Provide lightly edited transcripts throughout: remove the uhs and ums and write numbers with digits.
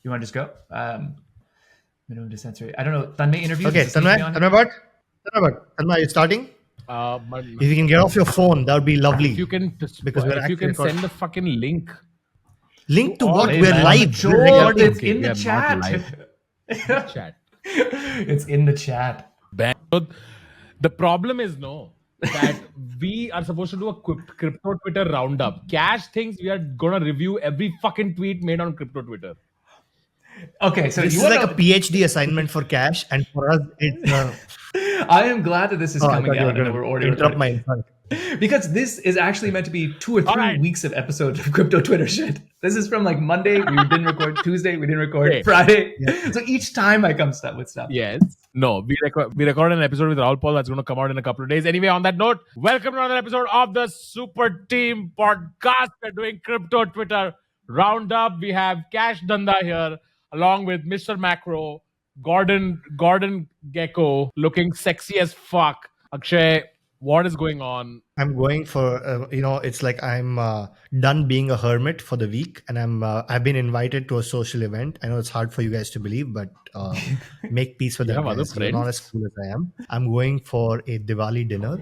You want to just go? Minimum distance rate. I don't know. Tanmay interviews. Okay, Tanmay, are you starting? If you can get off your phone, that would be lovely. If you can, send the fucking link. Link to what? Hey, We're man, live. Joel, it's Okay, in we the are chat. not live. Chat. It's in the chat. So the problem is that we are supposed to do a crypto Twitter roundup. Cash thinks we are gonna review every fucking tweet made on crypto Twitter. Okay, so This you is like a PhD assignment for Cash, and for us, it's. I am glad that this is coming out and that we're already interrupt recording. my insight. Because this is actually meant to be 2 or 3 weeks of episodes of crypto Twitter shit. This is from like Monday, we didn't record. Tuesday, we didn't record. Friday. Yeah. So each time I come with stuff. Yes. No, we recorded an episode with Raul Paul that's going to come out in a couple of days. Anyway, on that note, welcome to another episode of the Superteam podcast. We're doing crypto Twitter roundup. We have Cash Danda here, along with Mr. Macro, Gordon Gecko, looking sexy as fuck. Akshay, what is going on? I'm going for, it's like I'm done being a hermit for the week, and I've been invited to a social event. I know it's hard for you guys to believe, but make peace with that. You're not as cool as I am. I'm going for a Diwali dinner,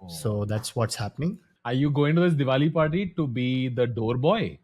so that's what's happening. Are you going to this Diwali party to be the door boy?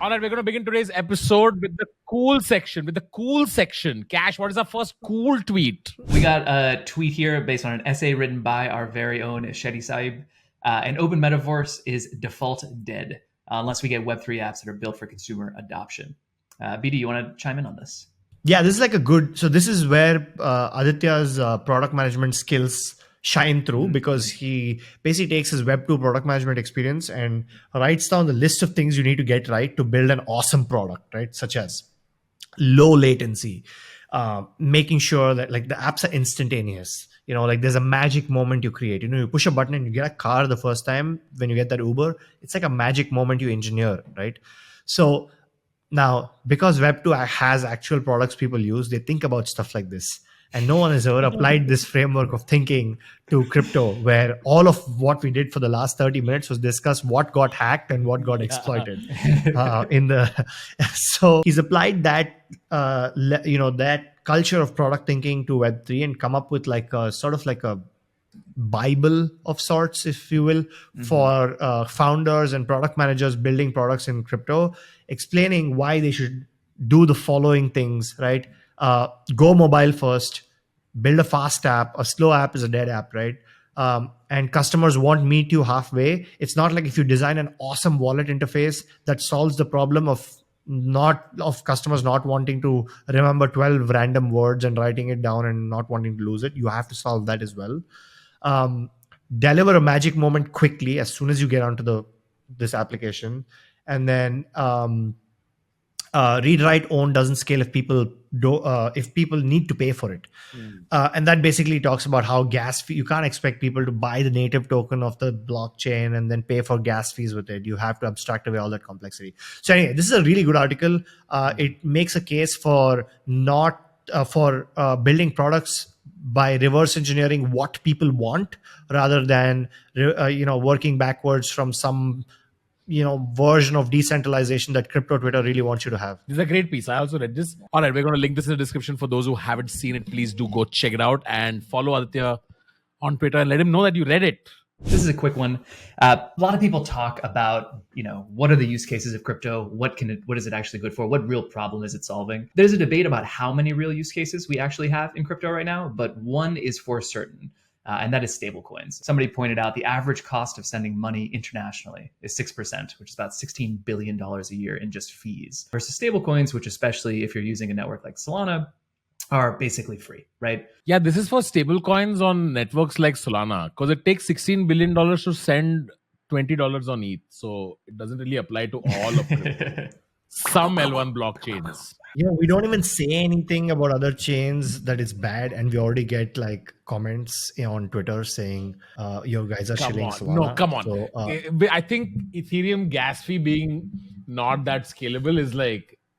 All right, we're going to begin today's episode with the cool section. Cash, what is our first cool tweet? We got a tweet here based on an essay written by our very own Shetty Saib. An open metaverse is default dead unless we get Web3 apps that are built for consumer adoption. BD, you want to chime in on this? Yeah, this is like so this is where Aditya's product management skills shine through, because he basically takes his Web2 product management experience and writes down the list of things you need to get right to build an awesome product, right? Such as low latency, making sure that like the apps are instantaneous. Like there's a magic moment you create. You push a button and you get a car the first time when you get that Uber. It's like a magic moment you engineer, right? So now, because Web2 has actual products people use, they think about stuff like this. And no one has ever applied this framework of thinking to crypto, where all of what we did for the last 30 minutes was discuss what got hacked and what got exploited. So he's applied that, that culture of product thinking to Web3 and come up with like a sort of like a Bible of sorts, if you will, for founders and product managers building products in crypto, explaining why they should do the following things, right? Go mobile first, build a fast app. A slow app is a dead app, right? And customers won't meet you halfway. It's not like if you design an awesome wallet interface that solves the problem of customers not wanting to remember 12 random words and writing it down and not wanting to lose it. You have to solve that as well. Deliver a magic moment quickly as soon as you get onto this application, and then read, write, own doesn't scale if people need to pay for it. And that basically talks about how gas fee, you can't expect people to buy the native token of the blockchain and then pay for gas fees with it. You have to abstract away all that complexity. So anyway, this is a really good article. It makes a case for building products by reverse engineering what people want, rather than working backwards from some version of decentralization that crypto Twitter really wants you to have. This is a great piece. I also read this. All right, we're going to link this in the description for those who haven't seen it. Please do go check it out and follow Aditya on Twitter and let him know that you read it. This is a quick one. A lot of people talk about, what are the use cases of crypto? What is it actually good for? What real problem is it solving? There's a debate about how many real use cases we actually have in crypto right now, but one is for certain. And that is stablecoins. Somebody pointed out the average cost of sending money internationally is 6%, which is about $16 billion a year in just fees, versus stablecoins, which, especially if you're using a network like Solana, are basically free, right? Yeah, this is for stablecoins on networks like Solana, because it takes $16 billion to send $20 on ETH. So it doesn't really apply to all of crypto. some L1 blockchains. We don't even say anything about other chains that it's bad, and we already get like comments on Twitter saying you guys are Come shilling on. Solana. No, come on. So, I think Ethereum gas fee being not that scalable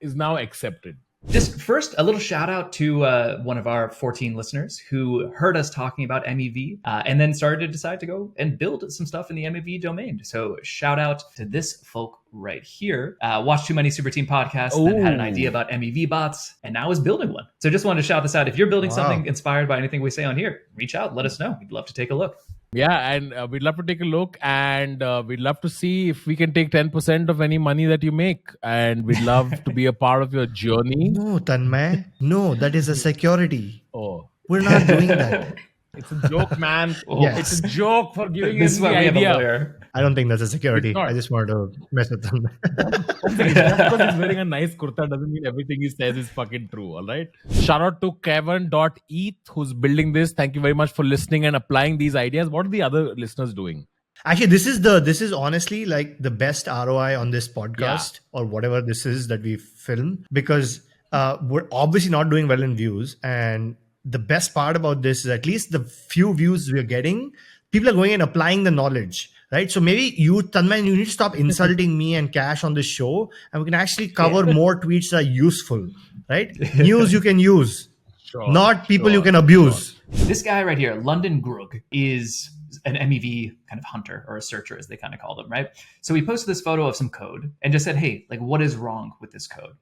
is now accepted. Just first, a little shout out to one of our 14 listeners who heard us talking about MEV and then started to decide to go and build some stuff in the MEV domain. So shout out to this folk right here. Watched too many Superteam podcasts, then had an idea about MEV bots, and now is building one. So just wanted to shout this out. If you're building something inspired by anything we say on here, reach out, let us know. We'd love to take a look. Yeah, and we'd love to take a look, and we'd love to see if we can take 10% of any money that you make, and we'd love to be a part of your journey. No, Tanmay. No, that is a security. Oh, We're not doing that. it's a joke, man. Yes. It's a joke for giving This us is the why we have a idea. lawyer. I don't think that's a security. It's not. I just wanted to mess with them. Just because he's wearing a nice kurta doesn't mean everything he says is fucking true, all right? Shout out to Kevin.eth who's building this. Thank you very much for listening and applying these ideas. What are the other listeners doing? Actually, this is honestly like the best ROI on this podcast or whatever this is that we film, because we're obviously not doing well in views. And the best part about this is at least the few views we're getting, people are going and applying the knowledge. Right. So maybe you, Tanmay, you need to stop insulting me and Cash on this show, and we can actually cover more tweets that are useful. Right. News you can use, not people you can abuse. This guy right here, London Grug, is an MEV kind of hunter or a searcher, as they kind of call them, right? So he posted this photo of some code and just said, hey, like, what is wrong with this code?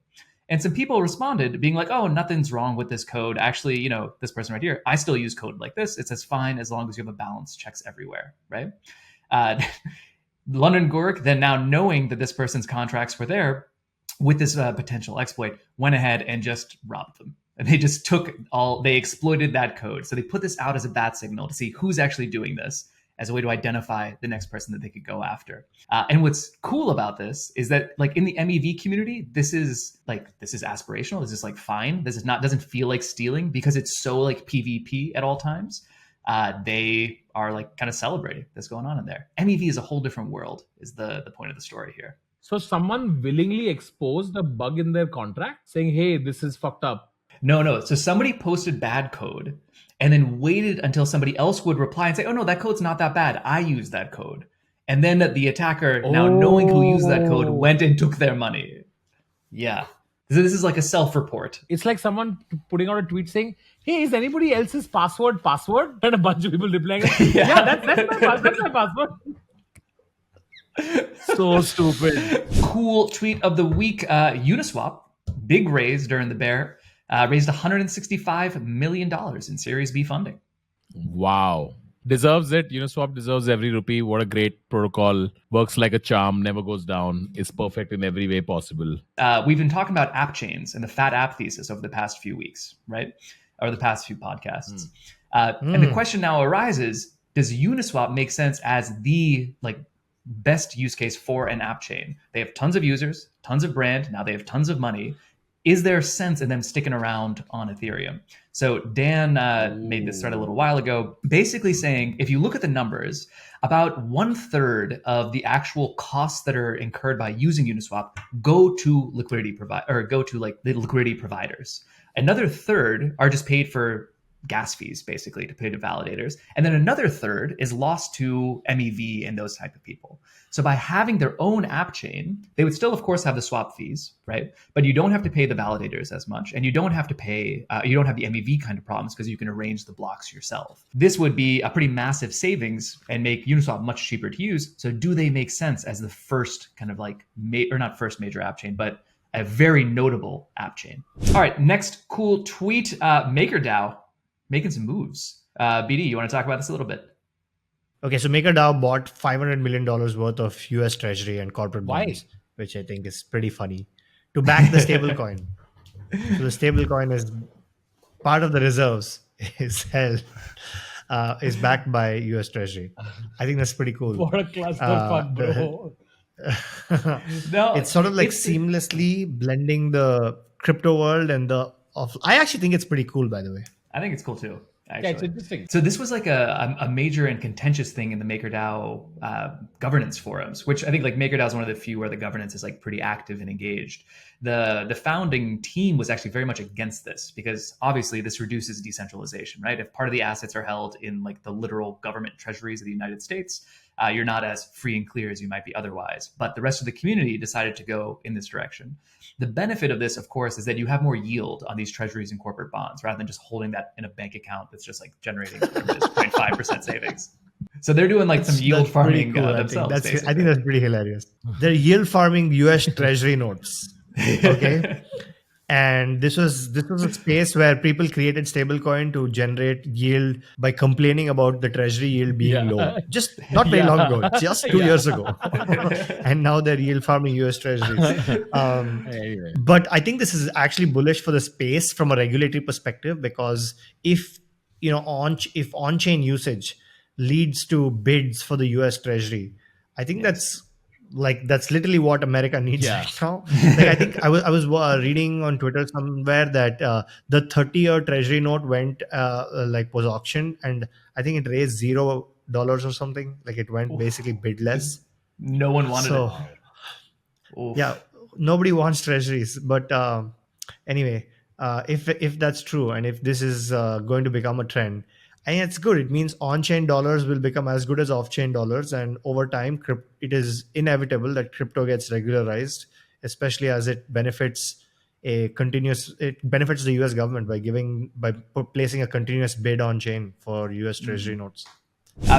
And some people responded being like, oh, nothing's wrong with this code. Actually, you know, this person right here, I still use code like this. It says fine as long as you have a balance checks everywhere, right? London Gork, then now knowing that this person's contracts were there with this potential exploit, went ahead and just robbed them. And they just they exploited that code. So they put this out as a bat signal to see who's actually doing this, as a way to identify the next person that they could go after. And what's cool about this is that, like, in the MEV community, this is aspirational. This is like fine. This is doesn't feel like stealing because it's so like PvP at all times. They are like kind of celebrating this going on in there. MEV is a whole different world, is the point of the story here. So someone willingly exposed a bug in their contract saying, hey, this is fucked up. No. So somebody posted bad code and then waited until somebody else would reply and say, oh no, that code's not that bad. I used that code. And then the attacker, now knowing who used that code, went and took their money. Yeah. So this is like a self-report. It's like someone putting out a tweet saying, hey, is anybody else's password? And a bunch of people replying, that's my password. So stupid. Cool tweet of the week. Uniswap, big raise during the bear, raised $165 million in Series B funding. Wow. Deserves it. Uniswap deserves every rupee. What a great protocol. Works like a charm, never goes down. Is perfect in every way possible. We've been talking about Appchains and the fat app thesis over the past few weeks, right? Or the past few podcasts. And the question now arises, does Uniswap make sense as the best use case for an app chain? They have tons of users, tons of brand. Now they have tons of money. Is there sense in them sticking around on Ethereum? So Dan made this thread a little while ago, basically saying, if you look at the numbers, about 1/3 of the actual costs that are incurred by using Uniswap go to the liquidity providers. Another third are just paid for gas fees, basically, to pay to validators. And then another third is lost to MEV and those type of people. So by having their own app chain, they would still, of course, have the swap fees, right? But you don't have to pay the validators as much. And you don't have to pay, you don't have the MEV kind of problems because you can arrange the blocks yourself. This would be a pretty massive savings and make Uniswap much cheaper to use. So do they make sense as the first kind of not first major app chain, but a very notable app chain? All right, next cool tweet, MakerDAO making some moves. BD, you want to talk about this a little bit? Okay, so MakerDAO bought $500 million worth of US Treasury and corporate bonds, which I think is pretty funny, to back the stablecoin. So the stablecoin is part of the reserves is backed by US Treasury. I think that's pretty cool. What a clusterfuck, bro. It's sort of like seamlessly blending the crypto world and I actually think it's pretty cool, by the way. I think it's cool too. actually. Yeah, it's interesting. So this was like a major and contentious thing in the MakerDAO governance forums, which I think like MakerDAO is one of the few where the governance is like pretty active and engaged. The founding team was actually very much against this because obviously this reduces decentralization, right? If part of the assets are held in like the literal government treasuries of the United States, you're not as free and clear as you might be otherwise. But the rest of the community decided to go in this direction. The benefit of this, of course, is that you have more yield on these treasuries and corporate bonds rather than just holding that in a bank account that's just like generating 0.5% savings. So they're doing like some yield farming cool, themselves. I think that's pretty hilarious. They're yield farming US Treasury notes. Okay. And this was a space where people created stablecoin to generate yield by complaining about the treasury yield being low. Just not very long ago, just 2 years ago. And now they're yield farming US treasuries. Anyway. But I think this is actually bullish for the space from a regulatory perspective, because if if on-chain usage leads to bids for the US treasury, I think that's literally what America needs right now. Like, I think I was reading on Twitter somewhere that the 30-year treasury note went was auctioned, and I think it raised $0 or something. Like, it went basically bidless. No one wanted it. Oof. Yeah, nobody wants treasuries. But anyway, if that's true, and if this is going to become a trend, and it's good. It means on-chain dollars will become as good as off-chain dollars, and over time, it is inevitable that crypto gets regularized, especially as it benefits the U.S. government by placing a continuous bid on-chain for U.S. Treasury notes.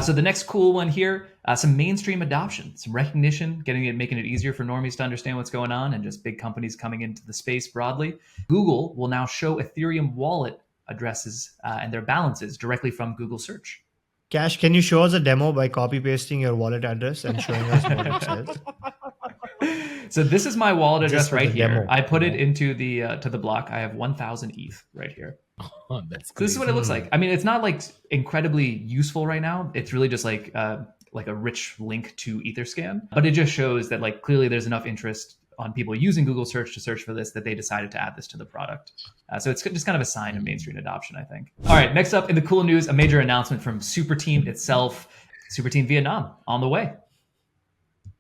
So the next cool one here, some mainstream adoption, some recognition, making it easier for normies to understand what's going on, and just big companies coming into the space broadly. Google will now show Ethereum wallet addresses and their balances directly from Google search. Cash, can you show us a demo by copy pasting your wallet address and showing us what it says? So this is my wallet address right here. Demo. I put it into the to the block. I have 1,000 ETH right here. Oh, that's so this is what it looks like. I mean, it's not like incredibly useful right now. It's really just like a rich link to Etherscan, but it just shows that like clearly there's enough interest on people using Google search to search for this that they decided to add this to the product. So it's just kind of a sign of mainstream adoption, I think. All right, next up in the cool news, a major announcement from Superteam itself. Superteam Vietnam on the way.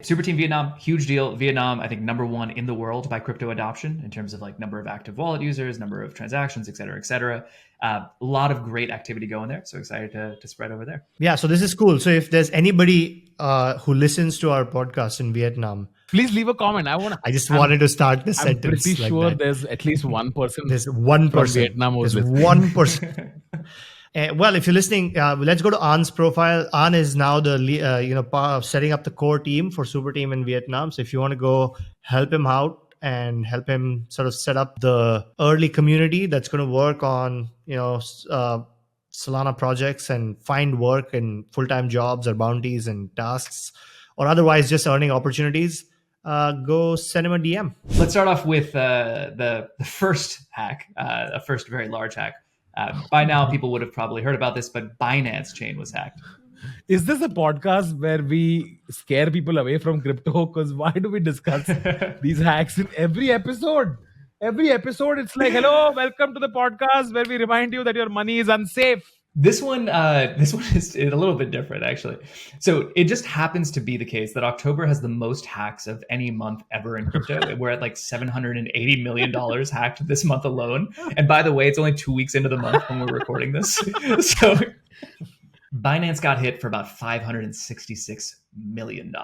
Superteam Vietnam, huge deal. Vietnam, I think #1 in the world by crypto adoption in terms of like number of active wallet users, number of transactions, et cetera, et cetera. A lot of great activity going there. So excited to spread over there. Yeah, so this is cool. So if there's anybody who listens to our podcast in Vietnam, please leave a comment. I just wanted to start this I'm sentence. pretty like sure that. there's at least one person. There's one from person. Vietnam who's There's listening. one person. Well, if you're listening, let's go to An's profile. An is now the setting up the core team for Superteam in Vietnam. So if you want to go help him out and help him sort of set up the early community that's going to work on Solana projects and find work and full-time jobs or bounties and tasks, or otherwise just earning opportunities, go send him a DM. Let's start off with the first hack, a first very large hack. By now, people would have probably heard about this, but Binance chain was hacked. Is this a podcast where we scare people away from crypto? Because why do we discuss these hacks in every episode? Every episode, it's like, hello, welcome to the podcast where we remind you that your money is unsafe. This one is a little bit different, actually. So it just happens to be the case that October has the most hacks of any month ever in crypto. We're at like $780 million hacked this month alone. And by the way, it's only 2 weeks into the month when we're recording this. So Binance got hit for about $566 million,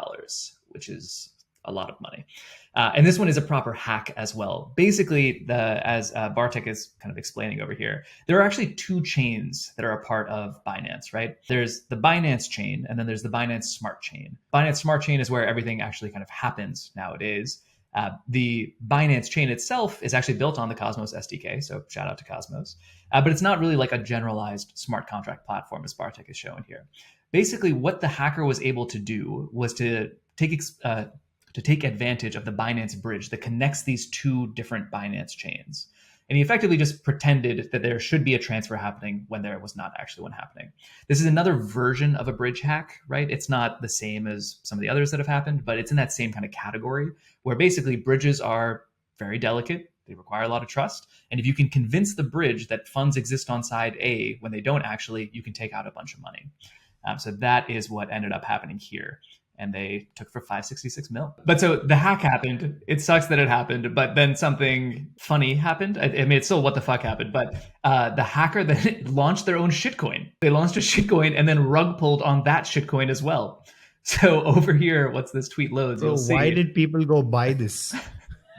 which is a lot of money. And this one is a proper hack as well. Basically, as Bartek is kind of explaining over here, there are actually two chains that are a part of Binance, right? There's the Binance chain, and then there's the Binance Smart Chain. Binance Smart Chain is where everything actually kind of happens nowadays. The Binance chain itself is actually built on the Cosmos SDK, so shout out to Cosmos. But it's not really like a generalized smart contract platform, as Bartek is showing here. Basically, what the hacker was able to do was to take advantage of the Binance bridge that connects these two different Binance chains. And he effectively just pretended that there should be a transfer happening when there was not actually one happening. This is another version of a bridge hack, right? It's not the same as some of the others that have happened, but it's in that same kind of category where basically bridges are very delicate. They require a lot of trust. And if you can convince the bridge that funds exist on side A when they don't actually, you can take out a bunch of money. So that is what ended up happening here. And they took for 566 mil. But so the hack happened. It sucks that it happened, but then something funny happened. I mean, it's still what the fuck happened, but the hacker then launched their own shitcoin. They launched a shitcoin and then rug pulled on that shitcoin as well. So over here, once this tweet loads, So you'll see. why did people go buy this?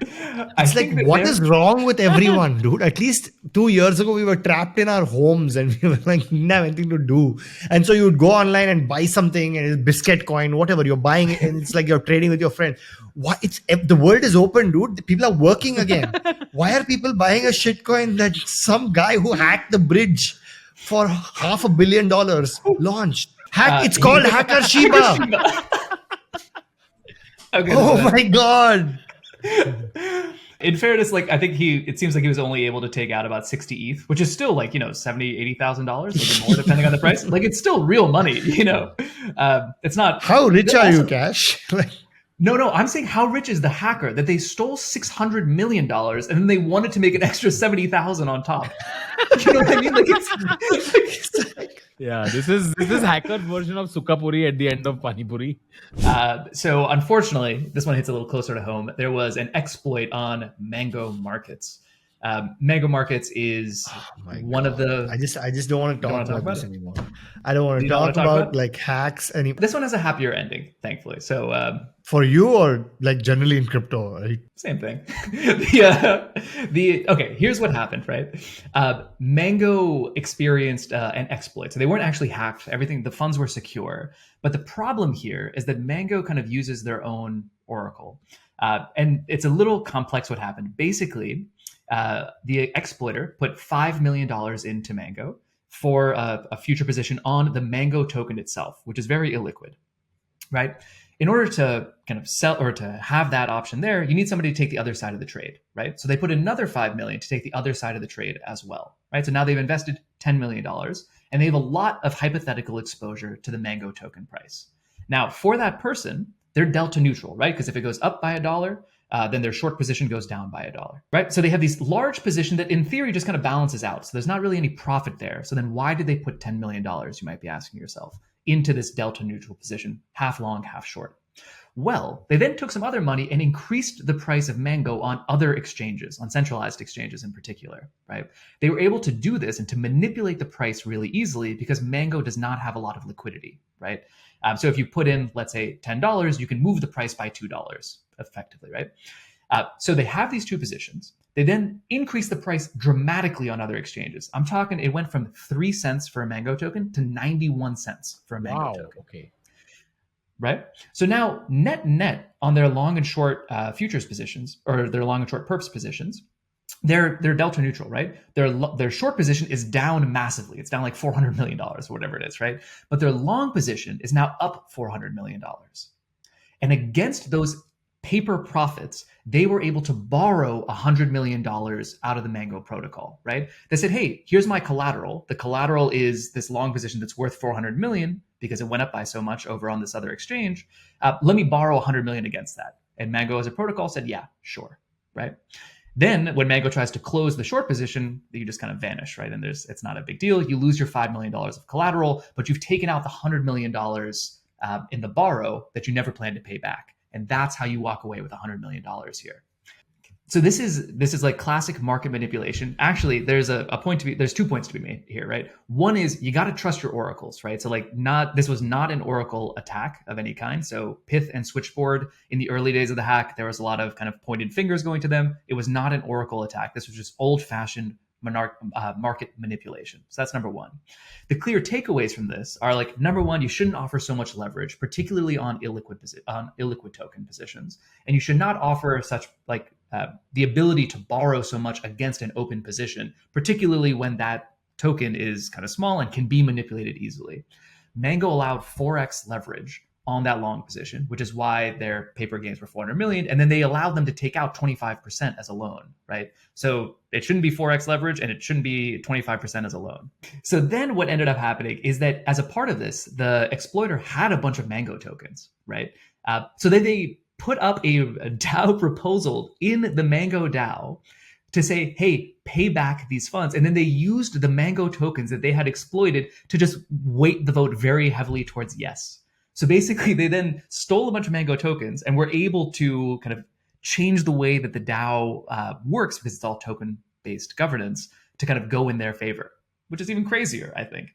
I It's like, think that what is wrong with everyone, dude? At least 2 years ago, we were trapped in our homes and we were like, didn't have anything to do. And so you would go online and buy something, and it's biscuit coin, whatever you're buying, and it's like you're trading with your friend. Why? The world is open, dude. People are working again. Why are people buying a shit coin that some guy who hacked the bridge for $500 million launched? It's called Hacker Shiba. Okay, Oh my God. In fairness, like I think it seems like he was only able to take out about 60 ETH, which is still like, $70,000, $80,000, maybe more depending on the price. Like it's still real money, It's not. How rich are you, Cash? No, I'm saying how rich is the hacker that they stole $600 million and then they wanted to make an extra 70,000 on top. You know what I mean? Like it's like, Yeah, this is hacker's version of Sukapuri at the end of Panipuri. So unfortunately, this one hits a little closer to home. There was an exploit on Mango Markets. Mango Markets is one of the. I just don't want to talk about this anymore. I don't want to You don't wanna talk talk about about like hacks anymore. This one has a happier ending, thankfully. So For you or like generally in crypto, right? same thing. Okay, here's what happened, right? Mango experienced an exploit. So they weren't actually hacked. The funds were secure. But the problem here is that Mango kind of uses their own oracle. And it's a little complex what happened. Basically, the exploiter put $5 million into Mango for a future position on the Mango token itself, which is very illiquid, right? In order to kind of sell or to have that option there, you need somebody to take the other side of the trade, right? So they put another $5 million to take the other side of the trade as well, right? So now they've invested $10 million and they have a lot of hypothetical exposure to the Mango token price. Now, for that person, they're delta neutral, right? Because if it goes up by $1, then their short position goes down by $1, right? So they have these large position that in theory just kind of balances out. So there's not really any profit there. So then why did they put $10 million, you might be asking yourself, into this delta neutral position, half long, half short? Well, they then took some other money and increased the price of Mango on other exchanges, on centralized exchanges in particular, right? They were able to do this and to manipulate the price really easily because Mango does not have a lot of liquidity, right? So if you put in, let's say, $10, you can move the price by $2 effectively, right? So they have these two positions. They then increase the price dramatically on other exchanges. I'm talking, it went from 3 cents for a Mango token to 91 cents for a Mango token. Okay. Right? So now net on their long and short futures positions, or their long and short perps positions, they're delta neutral, right? Their short position is down massively. It's down like $400 million or whatever it is, right? But their long position is now up $400 million. And against those paper profits, they were able to borrow $100 million out of the Mango protocol, right? They said, hey, here's my collateral. The collateral is this long position that's worth 400 million because it went up by so much over on this other exchange. Let me borrow 100 million against that. And Mango as a protocol said, yeah, sure, right? Then when Mango tries to close the short position, you just kind of vanish, right? And it's not a big deal. You lose your $5 million of collateral, but you've taken out the $100 million in the borrow that you never planned to pay back. And that's how you walk away with $100 million here. So this is like classic market manipulation. Actually, there's there's 2 points to be made here, right? One is you got to trust your oracles, right? So this was not an oracle attack of any kind. So Pith and Switchboard in the early days of the hack, there was a lot of kind of pointed fingers going to them. It was not an oracle attack. This was just old-fashioned market manipulation. So that's number one. The clear takeaways from this are like, number one, you shouldn't offer so much leverage, particularly on illiquid token positions. And you should not offer such the ability to borrow so much against an open position, particularly when that token is kind of small and can be manipulated easily. Mango allowed 4x leverage on that long position, which is why their paper gains were 400 million. And then they allowed them to take out 25% as a loan, right? So it shouldn't be 4x leverage and it shouldn't be 25% as a loan. So then what ended up happening is that as a part of this, the exploiter had a bunch of Mango tokens, right? So then they put up a DAO proposal in the Mango DAO to say, hey, pay back these funds. And then they used the Mango tokens that they had exploited to just weight the vote very heavily towards yes. So basically, they then stole a bunch of Mango tokens and were able to kind of change the way that the DAO works, because it's all token-based governance, to kind of go in their favor, which is even crazier, I think.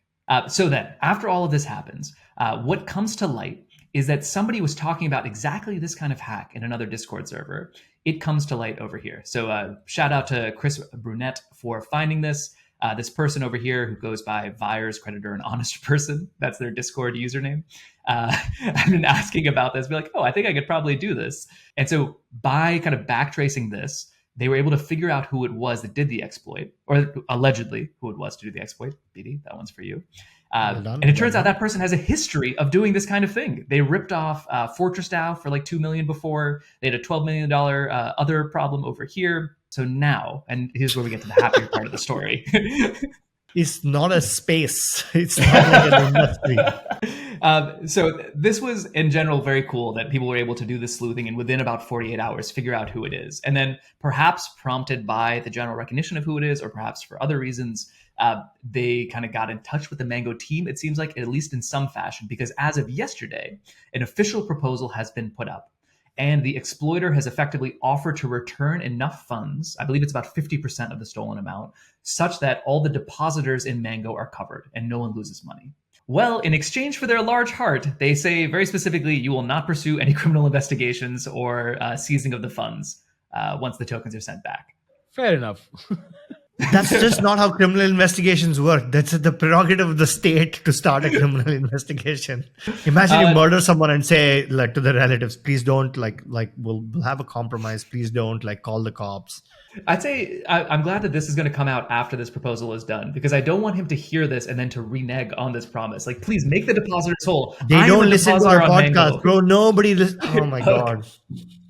So then, after all of this happens, what comes to light is that somebody was talking about exactly this kind of hack in another Discord server. It comes to light over here. So shout out to Chris Brunette for finding this. This person over here who goes by Vyers, Creditor, and Honest Person, that's their Discord username. I've been asking about this, be like, oh, I think I could probably do this. And so by kind of backtracing this, they were able to figure out who it was that did the exploit, or allegedly who it was to do the exploit. BD, that one's for you. And it turns out that person has a history of doing this kind of thing. They ripped off Fortress DAO for like $2 million before. They had a $12 million other problem over here. So now, and here's where we get to the happier part of the story. It's not a space. It's not like an industry. So this was in general very cool that people were able to do this sleuthing and within about 48 hours figure out who it is. And then perhaps prompted by the general recognition of who it is, or perhaps for other reasons, they kind of got in touch with the Mango team, it seems like, at least in some fashion, because as of yesterday, an official proposal has been put up. And the exploiter has effectively offered to return enough funds, I believe it's about 50% of the stolen amount, such that all the depositors in Mango are covered and no one loses money. Well, in exchange for their large heart, they say very specifically, you will not pursue any criminal investigations or seizing of the funds once the tokens are sent back. Fair enough. That's just not how criminal investigations work. That's the prerogative of the state to start a criminal investigation. Imagine you murder someone and say, like, to the relatives, please don't, like we'll have a compromise. Please don't, like, call the cops. I'd say I'm glad that this is going to come out after this proposal is done, because I don't want him to hear this and then to renege on this promise. Like, please make the depositors whole. They don't listen to our podcast, bro. Nobody listens. Oh my God.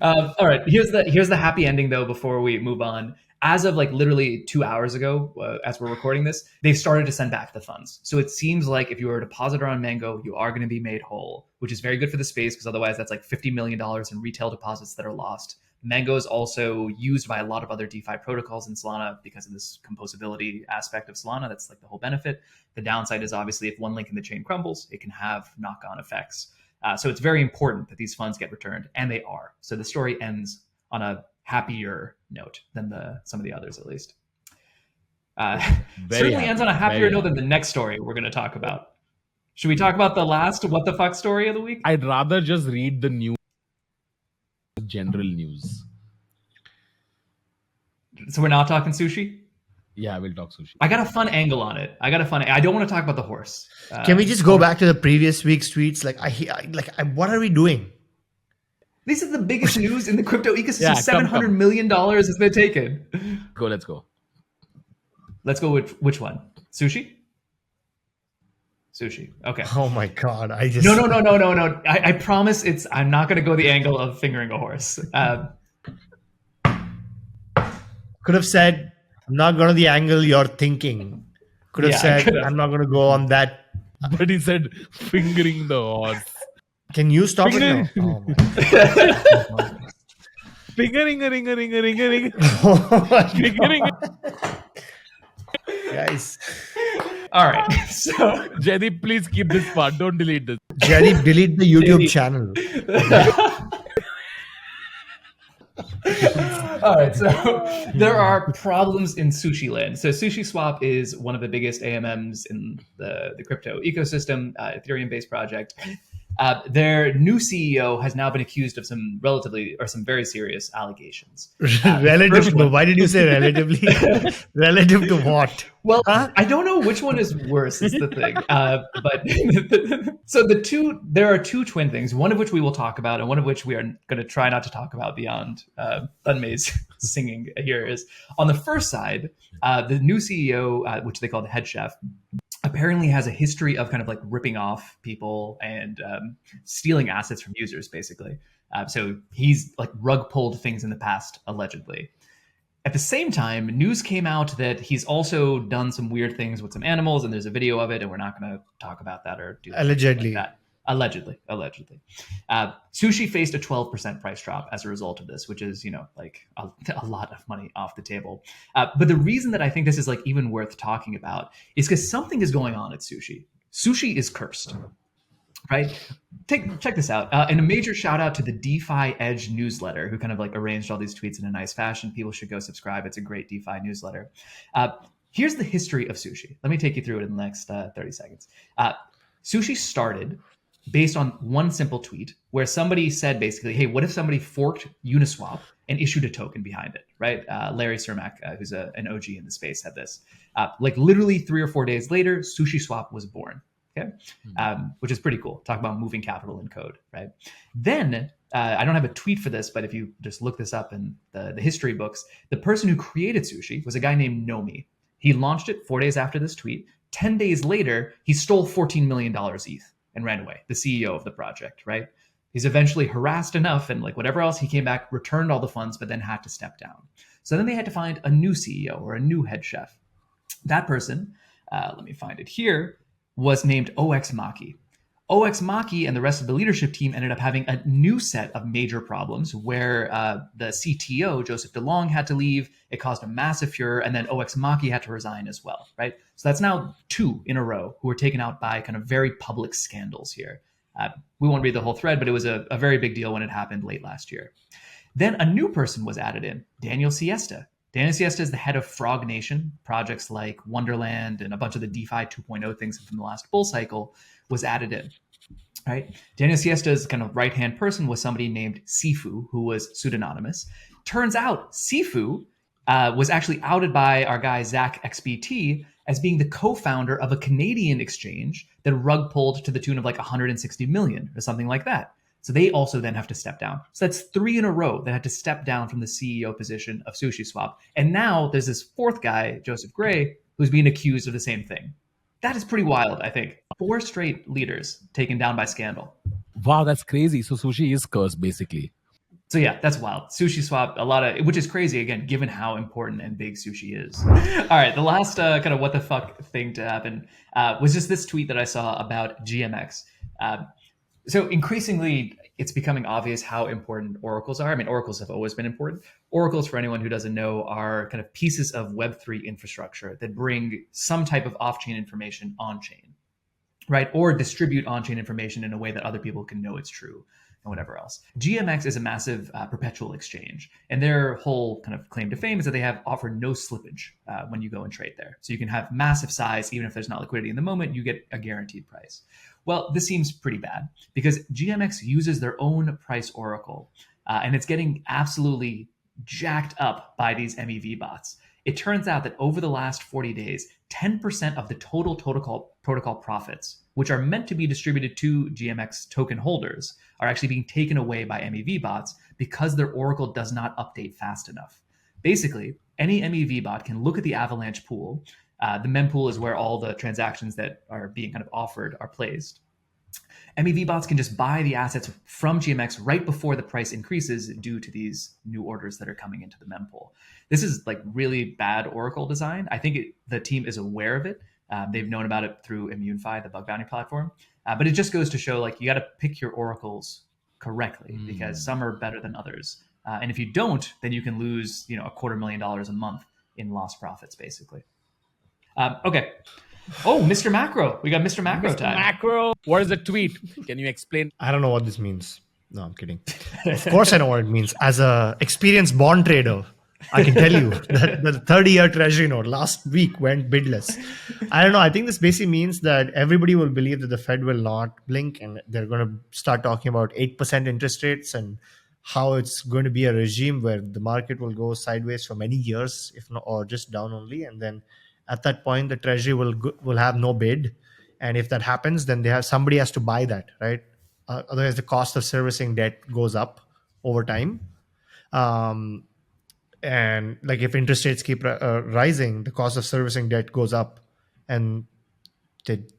All right. Here's the happy ending, though, before we move on. As of like literally 2 hours ago, as we're recording this, they've started to send back the funds. So it seems like if you are a depositor on Mango, you are going to be made whole, which is very good for the space, because otherwise that's like $50 million in retail deposits that are lost. Mango is also used by a lot of other DeFi protocols in Solana because of this composability aspect of Solana. That's like the whole benefit. The downside is obviously if one link in the chain crumbles, it can have knock-on effects. So it's very important that these funds get returned, and they are. So the story ends on a happier note than some of the others, at least. Certainly happy. Ends on a happier note than the next story we're going to talk about. Should we talk about the last what the fuck story of the week? I'd rather just read the news, general news. So we're not talking sushi? Yeah, we'll talk sushi. I got a fun angle on it. I don't want to talk about the horse. Can we just go back to the previous week's tweets? What are we doing? This is the biggest news in the crypto ecosystem. Yeah, $700 million has been taken. Let's go. Let's go with which one? Sushi? Sushi. Okay. Oh my God. No. I promise I'm not going to go the angle of fingering a horse. Could have said, I'm not going to the angle you're thinking. Could have said, I'm not going to go on that. But he said, fingering the horse. Can you stop it now? Oh my God. Fingering. Guys. All right. So, Jaideep, please keep this part. Don't delete this. Jaideep, delete the YouTube channel. All right, so there are problems in Sushi Land. So SushiSwap is one of the biggest AMMs in the crypto ecosystem, Ethereum-based project. Their new CEO has now been accused of some very serious allegations. Relative to, why did you say relatively? Relative to what? Well, I don't know which one is worse is the thing. But so there are two twin things, one of which we will talk about and one of which we are going to try not to talk about beyond Dunmay's singing here is on the first side, the new CEO, which they call the head chef, apparently has a history of kind of like ripping off people and stealing assets from users, basically. So he's like rug pulled things in the past, allegedly. At the same time, news came out that he's also done some weird things with some animals, and there's a video of it, and we're not going to talk about that or do allegedly like that. Allegedly. Sushi faced a 12% price drop as a result of this, which is, like a lot of money off the table. But the reason that I think this is like even worth talking about is because something is going on at Sushi. Sushi is cursed, right? Check this out. And a major shout out to the DeFi Edge newsletter, who kind of like arranged all these tweets in a nice fashion. People should go subscribe. It's a great DeFi newsletter. Here's the history of Sushi. Let me take you through it in the next 30 seconds. Sushi started based on one simple tweet where somebody said basically, hey, what if somebody forked Uniswap and issued a token behind it, right? Larry Cermak, who's an OG in the space, had this. Like literally 3 or 4 days later, SushiSwap was born, okay? Which is pretty cool. Talk about moving capital in code, right? Then, I don't have a tweet for this, but if you just look this up in the history books, the person who created Sushi was a guy named Nomi. He launched it 4 days after this tweet. 10 days later, he stole $14 million ETH and ran away, the CEO of the project, right? He's eventually harassed enough and like whatever else, he came back, returned all the funds, but then had to step down. So then they had to find a new CEO or a new head chef. That person, let me find it here, was named OX Maki. OX Maki and the rest of the leadership team ended up having a new set of major problems where the CTO, Joseph DeLong, had to leave. It caused a massive furor, and then OX Maki had to resign as well, right? So that's now 2 in a row who were taken out by kind of very public scandals here. We won't read the whole thread, but it was a very big deal when it happened late last year. Then a new person was added in, Daniel Siesta. Daniel Siesta is the head of Frog Nation. Projects like Wonderland and a bunch of the DeFi 2.0 things from the last bull cycle was added in, right? Daniel Siesta's kind of right-hand person was somebody named Sifu, who was pseudonymous. Turns out Sifu was actually outed by our guy, Zach XBT, as being the co-founder of a Canadian exchange that rug pulled to the tune of like 160 million or something like that. So they also then have to step down. So that's 3 in a row that had to step down from the CEO position of SushiSwap. And now there's this 4th guy, Joseph Gray, who's being accused of the same thing. That is pretty wild, I think. 4 straight leaders taken down by scandal. Wow, that's crazy. So Sushi is cursed, basically. So yeah, that's wild. SushiSwap, which is crazy, again, given how important and big Sushi is. All right, the last kind of what the fuck thing to happen was just this tweet that I saw about GMX. So increasingly, it's becoming obvious how important oracles are. I mean, oracles have always been important. Oracles, for anyone who doesn't know, are kind of pieces of Web3 infrastructure that bring some type of off-chain information on-chain, right? Or distribute on-chain information in a way that other people can know it's true and whatever else. GMX is a massive perpetual exchange. And their whole kind of claim to fame is that they offer no slippage when you go and trade there. So you can have massive size, even if there's not liquidity in the moment, you get a guaranteed price. Well, this seems pretty bad because GMX uses their own price oracle, and it's getting absolutely jacked up by these MEV bots. It turns out that over the last 40 days, 10% of the total protocol profits, which are meant to be distributed to GMX token holders, are actually being taken away by MEV bots because their oracle does not update fast enough. Basically, any MEV bot can look at the Avalanche pool. The mempool is where all the transactions that are being kind of offered are placed. MEV bots can just buy the assets from GMX right before the price increases due to these new orders that are coming into the mempool. This is like really bad Oracle design. I think the team is aware of it. They've known about it through ImmuneFi, the bug bounty platform. But it just goes to show like you got to pick your oracles correctly because some are better than others. And if you don't, then you can lose $250,000 a month in lost profits, basically. Okay. Oh, Mr. Macro. We got Mr. Macro time. Macro. What is the tweet? Can you explain? I don't know what this means. No, I'm kidding. Of course I know what it means. As a experienced bond trader, I can tell you that the 30-year treasury note last week went bidless. I don't know. I think this basically means that everybody will believe that the Fed will not blink and they're going to start talking about 8% interest rates and how it's going to be a regime where the market will go sideways for many years, if not, or just down only. And then at that point, the treasury will have no bid. And if that happens, then somebody has to buy that, right? Otherwise, the cost of servicing debt goes up over time. And like if interest rates keep rising, the cost of servicing debt goes up and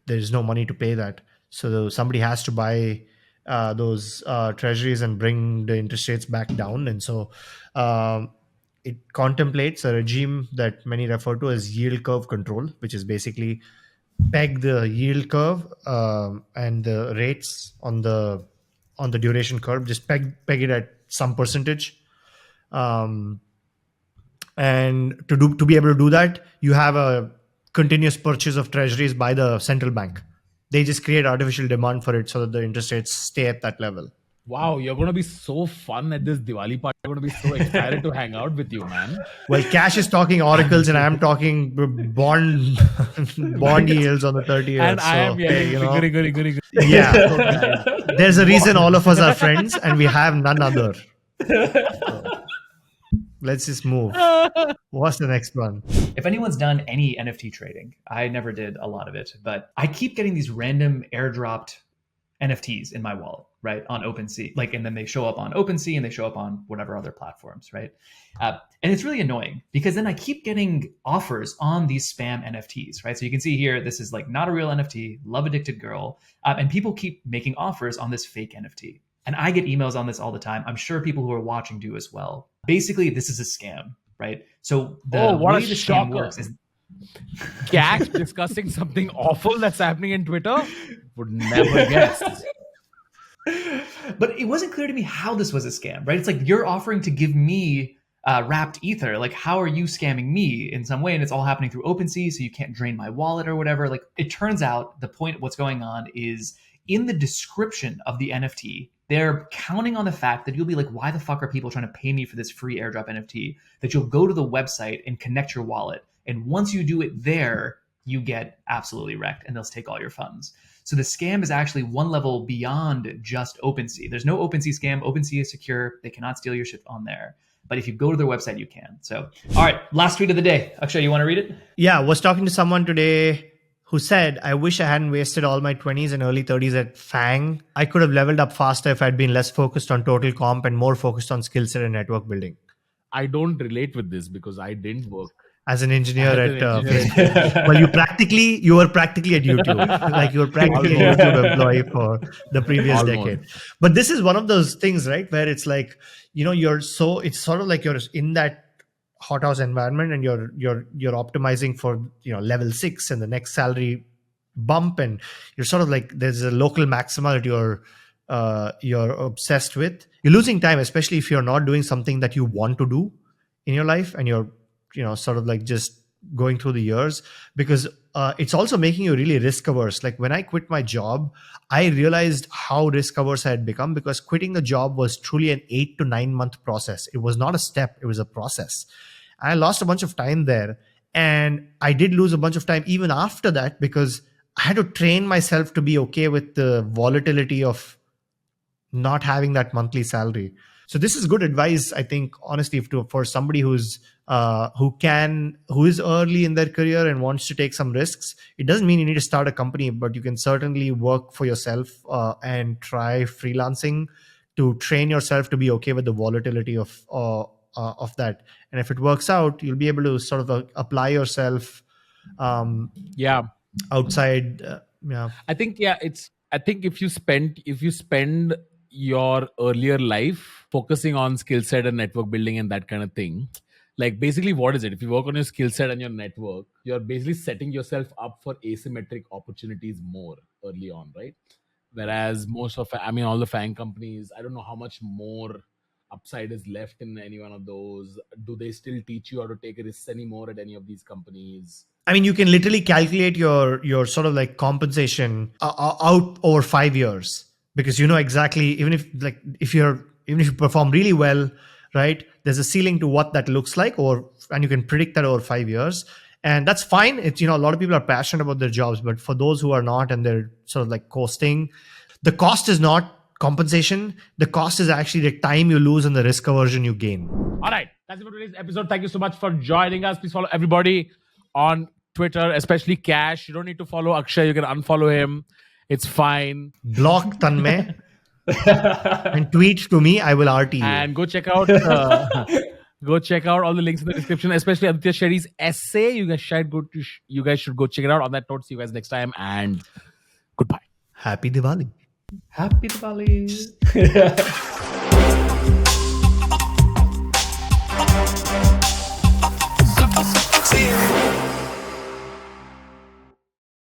there's no money to pay that. So somebody has to buy those treasuries and bring the interest rates back down. And so it contemplates a regime that many refer to as yield curve control, which is basically peg the yield curve and the rates on the duration curve. Just peg it at some percentage. And to be able to do that, you have a continuous purchase of treasuries by the central bank. They just create artificial demand for it so that the interest rates stay at that level. Wow, you're going to be so fun at this Diwali party. I'm going to be so excited to hang out with you, man. Well, Cash is talking oracles and I'm talking bond yields on the 30 years. And I am yelling, goody. Yeah. There's a reason all of us are friends and we have none other. So, let's just move. What's the next one? If anyone's done any NFT trading, I never did a lot of it, but I keep getting these random airdropped NFTs in my wallet, right? On OpenSea, and then they show up on OpenSea and they show up on whatever other platforms, right? And it's really annoying because then I keep getting offers on these spam NFTs, right? So you can see here, this is not a real NFT, love addicted girl. And people keep making offers on this fake NFT. And I get emails on this all the time. I'm sure people who are watching do as well. Basically, this is a scam, right? So the way the scam works is Cash discussing something awful that's happening in Twitter? Would never guess. But it wasn't clear to me how this was a scam, right? It's you're offering to give me wrapped ether. How are you scamming me in some way? And it's all happening through OpenSea, so you can't drain my wallet or whatever. It turns out the point of what's going on is in the description of the NFT, they're counting on the fact that you'll be why the fuck are people trying to pay me for this free airdrop NFT? That you'll go to the website and connect your wallet. And once you do it there, you get absolutely wrecked and they'll take all your funds. So the scam is actually one level beyond just OpenSea. There's no OpenSea scam. OpenSea is secure. They cannot steal your shit on there. But if you go to their website, you can. So, all right, last tweet of the day. Akshay, you want to read it? Yeah, I was talking to someone today who said, I wish I hadn't wasted all my 20s and early 30s at FANG. I could have leveled up faster if I'd been less focused on total comp and more focused on skill set and network building. I don't relate with this because I didn't work as an engineer Facebook. Well, you were practically at YouTube. You were practically a YouTube employee for the previous decade. But this is one of those things, right? Where it's it's sort of you're in that hothouse environment and you're optimizing for level 6 and the next salary bump, and you're sort of there's a local maxima that you're obsessed with. You're losing time, especially if you're not doing something that you want to do in your life and you're sort of just going through the years, because it's also making you really risk averse. When I quit my job, I realized how risk averse I had become, because quitting the job was truly an 8 to 9 month process. It was not a step, it was a process. I lost a bunch of time there, and I did lose a bunch of time even after that, because I had to train myself to be okay with the volatility of not having that monthly salary. So this is good advice, I think, honestly, for somebody who is early in their career and wants to take some risks. It doesn't mean you need to start a company, but you can certainly work for yourself and try freelancing to train yourself to be okay with the volatility of that. And if it works out, you'll be able to sort of apply yourself. Outside. I think if you spend your earlier life focusing on skill set and network building and that kind of thing, basically what is it? If you work on your skill set and your network, you're basically setting yourself up for asymmetric opportunities more early on, right? Whereas all the FANG companies, I don't know how much more upside is left in any one of those. Do they still teach you how to take risks anymore at any of these companies? I mean, you can literally calculate your sort of compensation out over 5 years, because exactly, even if you perform really well, right, there's a ceiling to what that looks like, and you can predict that over 5 years. And that's fine. It's, a lot of people are passionate about their jobs, but for those who are not and they're sort of coasting, the cost is not compensation. The cost is actually the time you lose and the risk aversion you gain. All right. That's it for today's episode. Thank you so much for joining us. Please follow everybody on Twitter, especially Cash. You don't need to follow Akshay. You can unfollow him. It's fine. Block Tanmay and tweet to me. I will RT you. And go check out all the links in the description, especially Aditya Shetty's essay. You guys should go check it out. On that note, see you guys next time, and goodbye. Happy Diwali. Happy Diwali.